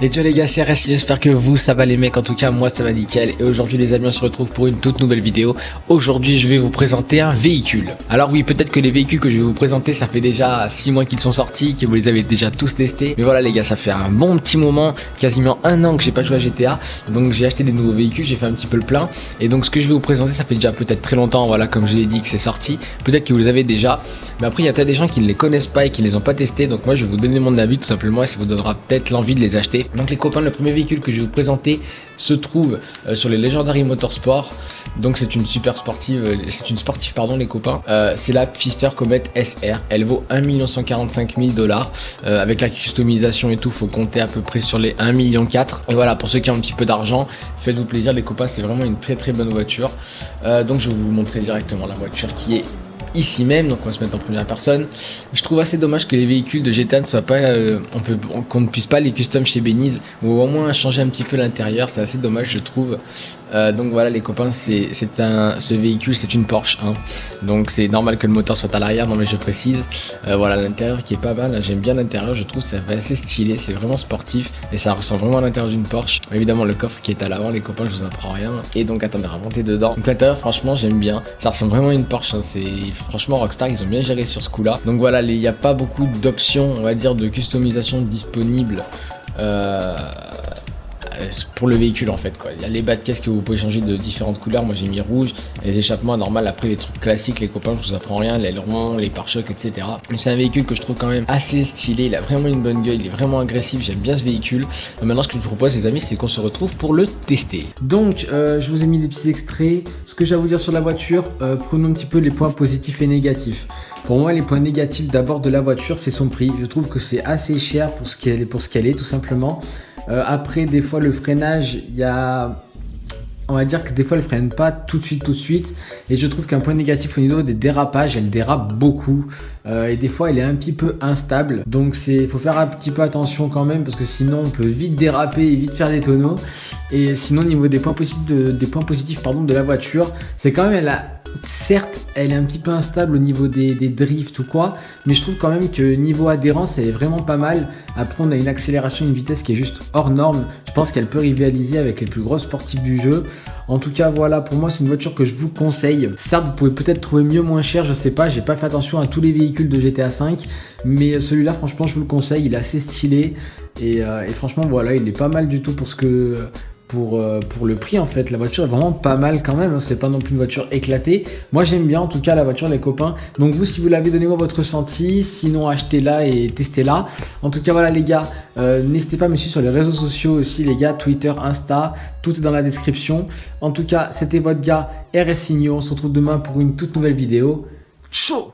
Et ciao les gars, c'est RS, j'espère que vous ça va les mecs, en tout cas moi ça va nickel. Et aujourd'hui les amis on se retrouve pour une toute nouvelle vidéo. Aujourd'hui je vais vous présenter un véhicule. Alors oui, peut-être que les véhicules que je vais vous présenter ça fait déjà 6 mois qu'ils sont sortis, que vous les avez déjà tous testés. Mais voilà les gars, ça fait un bon petit moment, quasiment un an que j'ai pas joué à GTA. Donc j'ai acheté des nouveaux véhicules, j'ai fait un petit peu le plein. Et donc ce que je vais vous présenter ça fait déjà peut-être très longtemps, voilà, comme je l'ai dit que c'est sorti. Peut-être que vous les avez déjà, mais après il y a peut-être des gens qui ne les connaissent pas et qui ne les ont pas testés. Donc moi je vais vous donner mon avis tout simplement et ça vous donnera peut-être l'envie de les acheter. Donc les copains, le premier véhicule que je vais vous présenter se trouve sur les Legendary Motorsport. Donc c'est une super sportive, pardon les copains. C'est la Pfister Comet SR. Elle vaut 1 145 000 $. Avec la customisation et tout, faut compter à peu près sur les 1,4 million. Et voilà, pour ceux qui ont un petit peu d'argent, faites-vous plaisir les copains, c'est vraiment une très bonne voiture. Donc je vais vous montrer directement la voiture qui est ici même, donc on va se mettre en première personne. Je trouve assez dommage que les véhicules de GTA ne soient pas, qu'on ne puisse pas les custom chez Beniz, ou au moins changer un petit peu l'intérieur, c'est assez dommage je trouve. Donc voilà les copains, ce véhicule c'est une Porsche, hein. Donc c'est normal que le moteur soit à l'arrière, non mais je précise. Voilà l'intérieur qui est pas mal, j'aime bien l'intérieur, je trouve ça fait assez stylé, c'est vraiment sportif et ça ressemble vraiment à l'intérieur d'une Porsche. Évidemment le coffre qui est à l'avant les copains, je vous apprends rien. Et donc attendez, à monter dedans. Donc l'intérieur franchement j'aime bien, ça ressemble vraiment à une Porsche, hein. Franchement Rockstar ils ont bien géré sur ce coup là. Donc voilà, il n'y a pas beaucoup d'options on va dire de customisation disponibles pour le véhicule en fait quoi. Il y a les bas de caisse que vous pouvez changer de différentes couleurs, moi j'ai mis rouge, les échappements normal, après les trucs classiques les copains je vous apprends rien, l'aileron, les pare-chocs etc. Mais c'est un véhicule que je trouve quand même assez stylé, il a vraiment une bonne gueule, il est vraiment agressif, j'aime bien ce véhicule. Maintenant ce que je vous propose les amis c'est qu'on se retrouve pour le tester. Donc je vous ai mis des petits extraits, ce que j'ai à vous dire sur la voiture, prenons un petit peu les points positifs et négatifs. Pour moi les points négatifs d'abord de la voiture c'est son prix, je trouve que c'est assez cher pour ce qu'elle est tout simplement. Après des fois le freinage, on va dire que des fois elle freine pas tout de suite et je trouve qu'un point négatif au niveau des dérapages, elle dérape beaucoup et des fois elle est un petit peu instable, donc faut faire un petit peu attention quand même parce que sinon on peut vite déraper et vite faire des tonneaux. Et sinon au niveau des points positifs de la voiture, c'est quand même certes, elle est un petit peu instable au niveau des drifts ou quoi, mais je trouve quand même que niveau adhérence, elle est vraiment pas mal. Après, on a une accélération, une vitesse qui est juste hors norme. Je pense qu'elle peut rivaliser avec les plus gros sportifs du jeu. En tout cas, voilà, pour moi, c'est une voiture que je vous conseille. Certes, vous pouvez peut-être trouver mieux, moins cher, je sais pas, j'ai pas fait attention à tous les véhicules de GTA V, mais celui-là, franchement, je vous le conseille, il est assez stylé. Et franchement, voilà, il est pas mal du tout pour le prix en fait. La voiture est vraiment pas mal quand même, hein. C'est pas non plus une voiture éclatée. Moi j'aime bien en tout cas la voiture les copains. Donc vous si vous l'avez, donnez-moi votre ressenti, sinon achetez-la et testez-la. En tout cas voilà les gars, n'hésitez pas à me suivre sur les réseaux sociaux aussi les gars, Twitter, Insta, tout est dans la description. En tout cas c'était votre gars RS Signo, on se retrouve demain pour une toute nouvelle vidéo. Ciao.